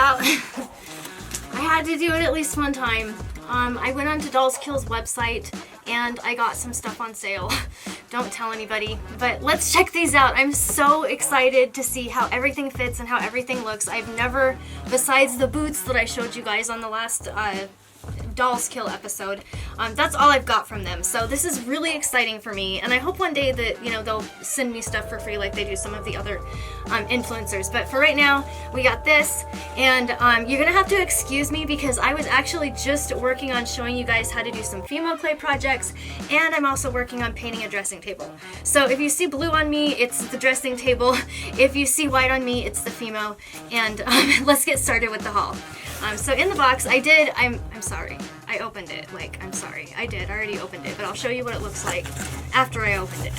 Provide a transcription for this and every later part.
out. I had to do it at least one time. I went onto Dolls Kill's website and I got some stuff on sale. Don't tell anybody, but let's check these out. I'm so excited to see how everything fits and how everything looks. I've never, besides the boots that I showed you guys on the last Dolls Kill episode, that's all I've got from them. So this is really exciting for me, and I hope one day that, you know, they'll send me stuff for free like they do some of the other influencers. But for right now, we got this, and you're gonna have to excuse me because I was actually just working on showing you guys how to do some Fimo clay projects, and I'm also working on painting a dressing table. So if you see blue on me, it's the dressing table. If you see white on me, it's the Fimo. And let's get started with the haul. So in the box, I'm sorry, I opened it. Like, I'm sorry, I already opened it, but I'll show you what it looks like after I opened it.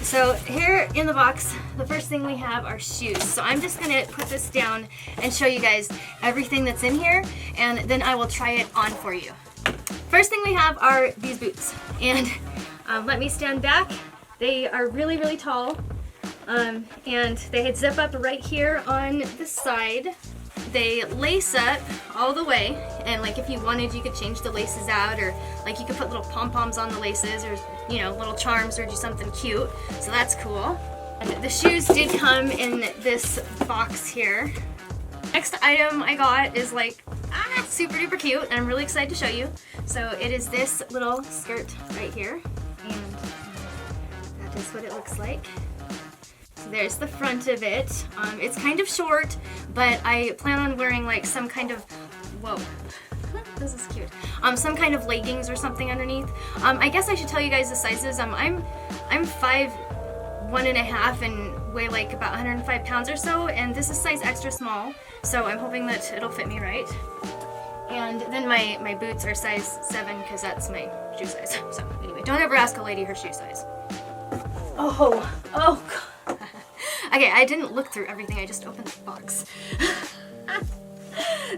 So here in the box, the first thing we have are shoes. So I'm just gonna put this down and show you guys everything that's in here, and then I will try it on for you. First thing we have are these boots, and let me stand back. They are really, really tall, and they zip up right here on the side. They lace up all the way, and like if you wanted, you could change the laces out, or like you could put little pom-poms on the laces, or, you know, little charms, or do something cute. So that's cool. And the shoes did come in this box here. Next item I got is like super duper cute, and I'm really excited to show you. So it is this little skirt right here, and that is what it looks like. So there's the front of it. It's kind of short, but I plan on wearing like some kind of, whoa, this is cute. Some kind of leggings or something underneath. I guess I should tell you guys the sizes. I'm 5'1.5" and weigh like about 105 pounds or so, and this is size extra small, so I'm hoping that it'll fit me right. And then my boots are size 7 because that's my shoe size. So anyway, don't ever ask a lady her shoe size. Oh God. Okay, I didn't look through everything, I just opened the box.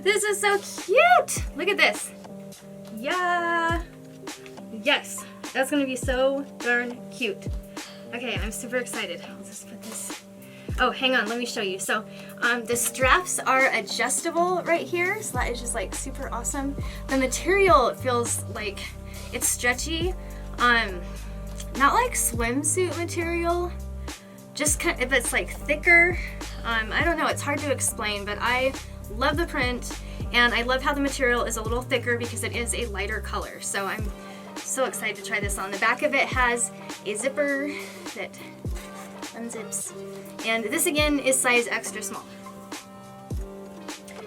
This is so cute! Look at this. Yeah. Yes, that's gonna be so darn cute. Okay, I'm super excited. I'll just put this. Oh, hang on, let me show you. So, the straps are adjustable right here, so that is just like super awesome. The material feels like it's stretchy. Not like swimsuit material, just kind of, if it's like thicker. I don't know, it's hard to explain, but I love the print, and I love how the material is a little thicker because it is a lighter color. So I'm so excited to try this on. The back of it has a zipper that unzips, and this again is size extra small.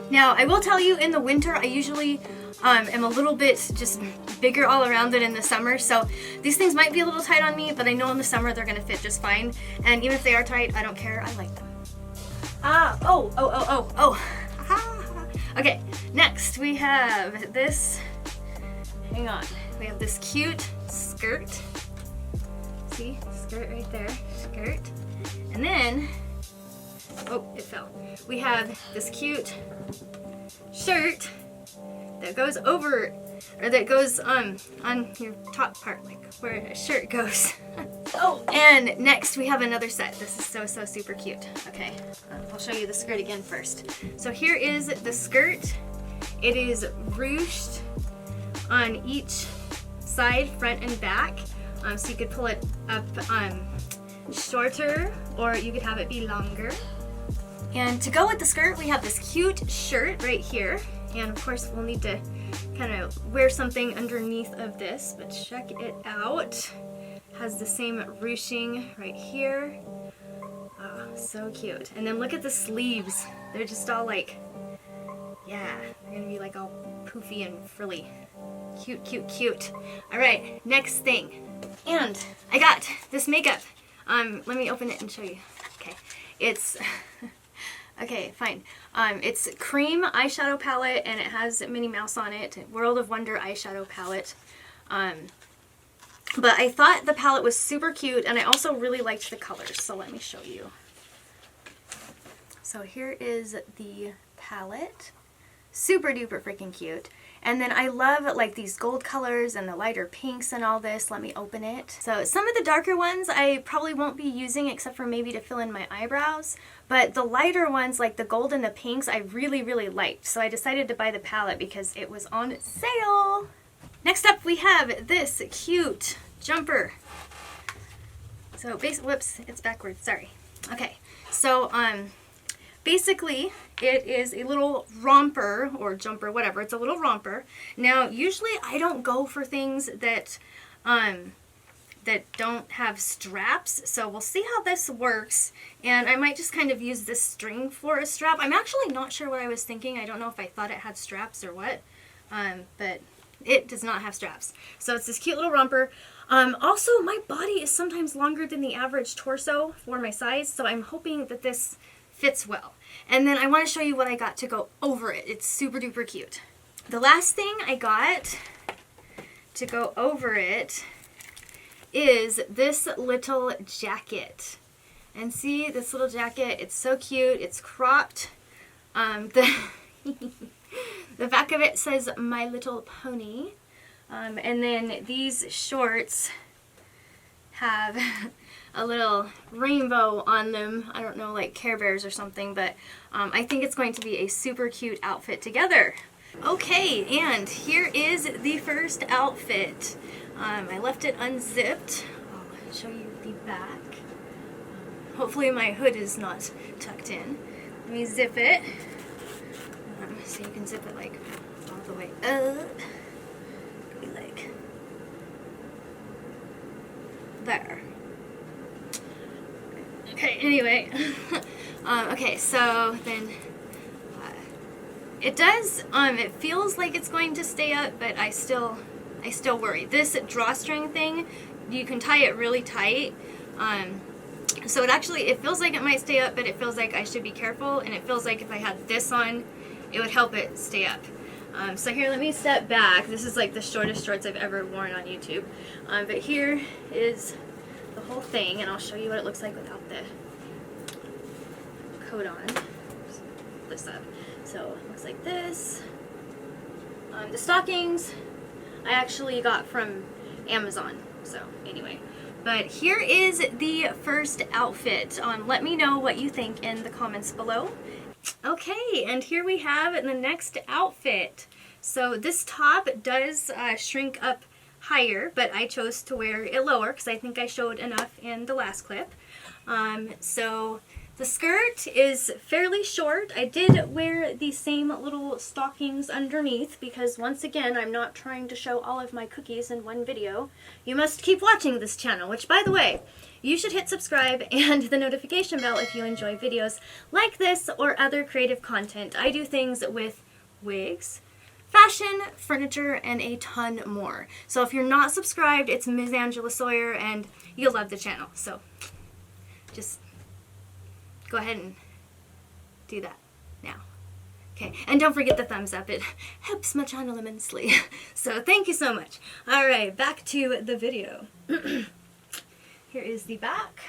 Now I will tell you, in the winter I usually am a little bit just bigger all around than in the summer, so these things might be a little tight on me, but I know in the summer they're gonna fit just fine, and even if they are tight, I don't care, I like them. Okay, next we have this, hang on, we have this cute skirt. See, skirt right there, skirt. And then, oh, it fell. We have this cute shirt that goes over, or that goes on your top part, like where a shirt goes. Oh, and next we have another set. This is so super cute. Okay, I'll show you the skirt again first. So here is the skirt. It is ruched on each side, front and back. So you could pull it up shorter, or you could have it be longer. And to go with the skirt, we have this cute shirt right here. And of course, we'll need to kind of wear something underneath of this, but check it out. Has the same ruching right here. Oh, so cute. And then look at the sleeves. They're just all like, yeah, they're gonna be like all poofy and frilly. Cute, cute, cute. All right, next thing. And I got this makeup. Let me open it and show you. Okay, it's, okay, fine. It's cream eyeshadow palette, and it has Minnie Mouse on it. World of Wonder eyeshadow palette. But I thought the palette was super cute, and I also really liked the colors, so let me show you. So here is the palette. Super duper freaking cute. And then I love like these gold colors and the lighter pinks and all this. Let me open it. So some of the darker ones I probably won't be using except for maybe to fill in my eyebrows. But the lighter ones like the gold and the pinks I really, really liked. So I decided to buy the palette because it was on sale. Next up we have this cute jumper. So whoops, it's backwards, sorry. Okay, so basically it is a little romper or jumper, whatever. It's a little romper. Now usually I don't go for things that that don't have straps, so we'll see how this works, and I might just kind of use this string for a strap. I'm actually not sure what I was thinking. I don't know if I thought it had straps or what, but it does not have straps. So it's this cute little romper. Also, my body is sometimes longer than the average torso for my size, so I'm hoping that this fits well. And then I want to show you what I got to go over it. It's super duper cute. The last thing I got to go over it is this little jacket. And see this little jacket? It's so cute. It's cropped. The back of it says My Little Pony. And then these shorts have a little rainbow on them. I don't know, like Care Bears or something, but I think it's going to be a super cute outfit together. Okay, and here is the first outfit. I left it unzipped. I'll show you the back. Hopefully my hood is not tucked in. Let me zip it. So you can zip it like all the way up. Like there. Okay, anyway. Okay, so then it does, it feels like it's going to stay up, but I still worry. This drawstring thing, you can tie it really tight. So it feels like it might stay up, but it feels like I should be careful, and it feels like if I had this on, it would help it stay up. So here, let me step back. This is like the shortest shorts I've ever worn on YouTube. But here is the whole thing, and I'll show you what it looks like without the coat on. Just pull this up. So it looks like this. The stockings I actually got from Amazon. So anyway, but here is the first outfit. Let me know what you think in the comments below. Okay, and here we have the next outfit. So this top does shrink up higher, but I chose to wear it lower because I think I showed enough in the last clip. So the skirt is fairly short. I did wear the same little stockings underneath because, once again, I'm not trying to show all of my cookies in one video. You must keep watching this channel, which, by the way, you should hit subscribe and the notification bell if you enjoy videos like this or other creative content. I do things with wigs, fashion, furniture, and a ton more. So if you're not subscribed, it's Ms. Angela Sawyer, and you'll love the channel. So just go ahead and do that now. Okay, and don't forget the thumbs up. It helps my channel immensely. So thank you so much. All right, back to the video. Here is the back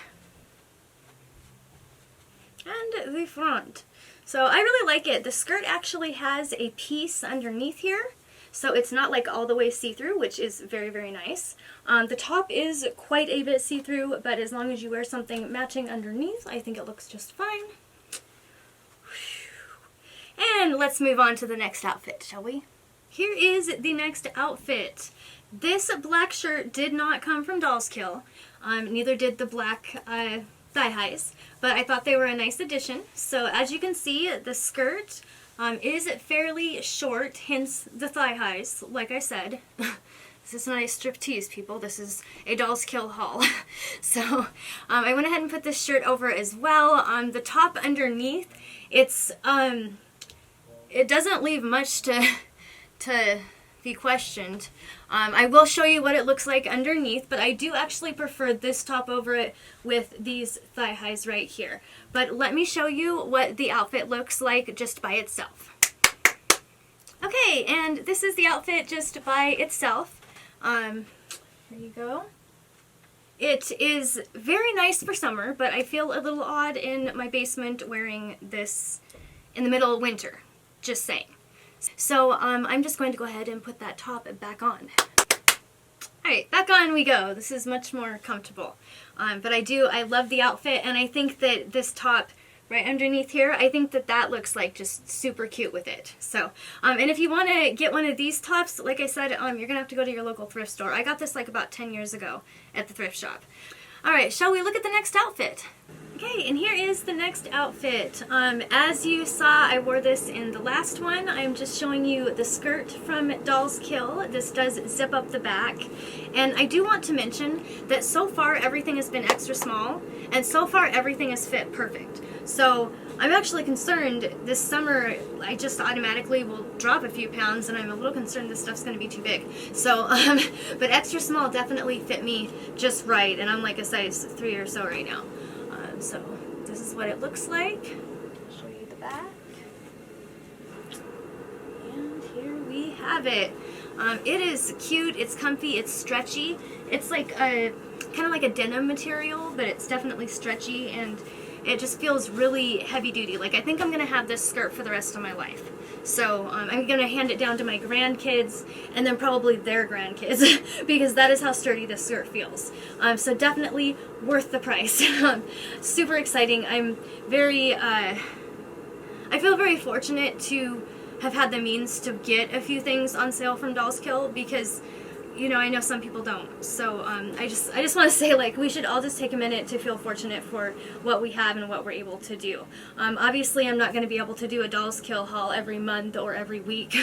and the front. So I really like it. The skirt actually has a piece underneath here, so it's not like all the way see-through, which is very, very nice. The top is quite a bit see-through, but as long as you wear something matching underneath, I think it looks just fine. And let's move on to the next outfit, shall we? Here is the next outfit. This black shirt did not come from Dolls Kill. Neither did the black thigh-highs, but I thought they were a nice addition. So as you can see, the skirt is fairly short, hence the thigh-highs, like I said. This is not a striptease, people. This is a Dolls Kill haul. So I went ahead and put this shirt over as well. The top underneath, it doesn't leave much to be questioned. I will show you what it looks like underneath, but I do actually prefer this top over it with these thigh highs right here. But let me show you what the outfit looks like just by itself. Okay, and this is the outfit just by itself. Here you go. It is very nice for summer, but I feel a little odd in my basement wearing this in the middle of winter. Just saying. So I'm just going to go ahead and put that top back on. Alright, back on we go. This is much more comfortable. But I love the outfit, and I think that this top right underneath here, I think that that looks like just super cute with it. So, and if you want to get one of these tops, like I said, you're going to have to go to your local thrift store. I got this like about 10 years ago at the thrift shop. Alright, shall we look at the next outfit? Okay, and here is the next outfit. As you saw, I wore this in the last one. I'm just showing you the skirt from Dolls Kill. This does zip up the back. And I do want to mention that so far everything has been extra small, and so far everything has fit perfect. So I'm actually concerned this summer I just automatically will drop a few pounds, and I'm a little concerned this stuff's going to be too big. So, but extra small definitely fit me just right, and I'm like a size 3 or so right now. So this is what it looks like. I'll show you the back. And here we have it. It is cute, it's comfy, it's stretchy. It's like a kind of like a denim material, but it's definitely stretchy, and it just feels really heavy duty. Like, I think I'm gonna have this skirt for the rest of my life. So I'm gonna hand it down to my grandkids, and then probably their grandkids, because that is how sturdy this skirt feels. So definitely worth the price. Super exciting. I'm very, I feel very fortunate to have had the means to get a few things on sale from Dolls Kill, because, you know, I know some people don't. So I just want to say, like, we should all just take a minute to feel fortunate for what we have and what we're able to do. Obviously, I'm not going to be able to do a Dolls Kill haul every month or every week,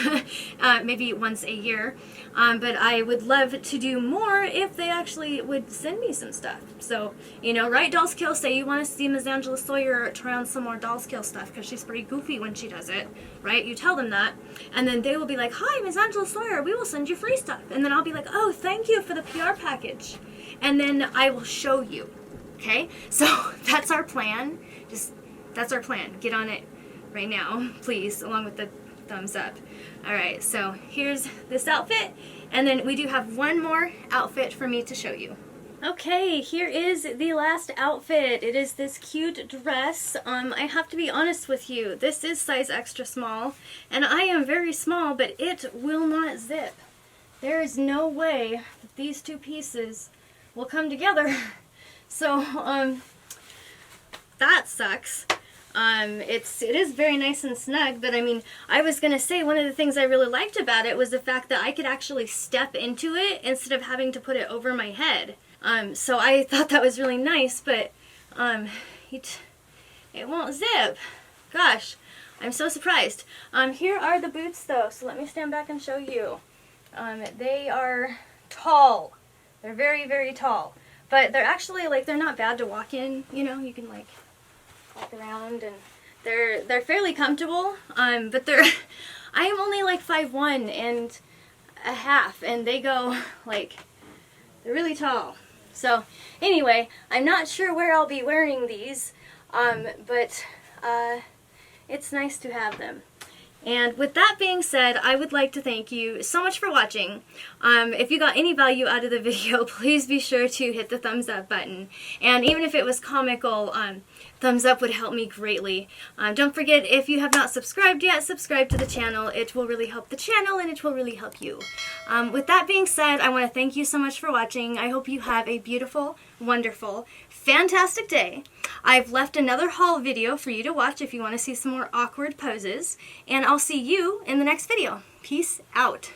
maybe once a year. But I would love to do more if they actually would send me some stuff. So, you know, right, Dolls Kill, say you want to see Ms. Angela Sawyer try on some more Dolls Kill stuff, because she's pretty goofy when she does it, right? You tell them that, and then they will be like, "Hi, Ms. Angela Sawyer, we will send you free stuff." And then I'll be like, "Oh, thank you for the PR package." And then I will show you. Okay? So that's our plan. That's our plan. Get on it right now, please, along with the thumbs up. Alright, so here's this outfit, and then we do have one more outfit for me to show you. Okay, here is the last outfit. It is this cute dress. I have to be honest with you, this is size extra small, and I am very small, but it will not zip. There is no way that these two pieces will come together. So, that sucks. It is very nice and snug, but I mean, I was gonna say one of the things I really liked about it was the fact that I could actually step into it instead of having to put it over my head. So I thought that was really nice, but it won't zip. Gosh, I'm so surprised. Here are the boots though, so let me stand back and show you. They are tall. They're very, very tall. But they're actually, like, they're not bad to walk in, you know, you can, like, walk around, and they're fairly comfortable, but I am only, like, 5'1" and a half, and they go, like, they're really tall. So, anyway, I'm not sure where I'll be wearing these, but it's nice to have them. And with that being said, I would like to thank you so much for watching. If you got any value out of the video, please be sure to hit the thumbs up button. And even if it was comical, thumbs up would help me greatly. Don't forget, if you have not subscribed yet, subscribe to the channel. It will really help the channel, and it will really help you. With that being said, I want to thank you so much for watching. I hope you have a beautiful, wonderful, fantastic day. I've left another haul video for you to watch if you want to see some more awkward poses, and I'll see you in the next video. Peace out.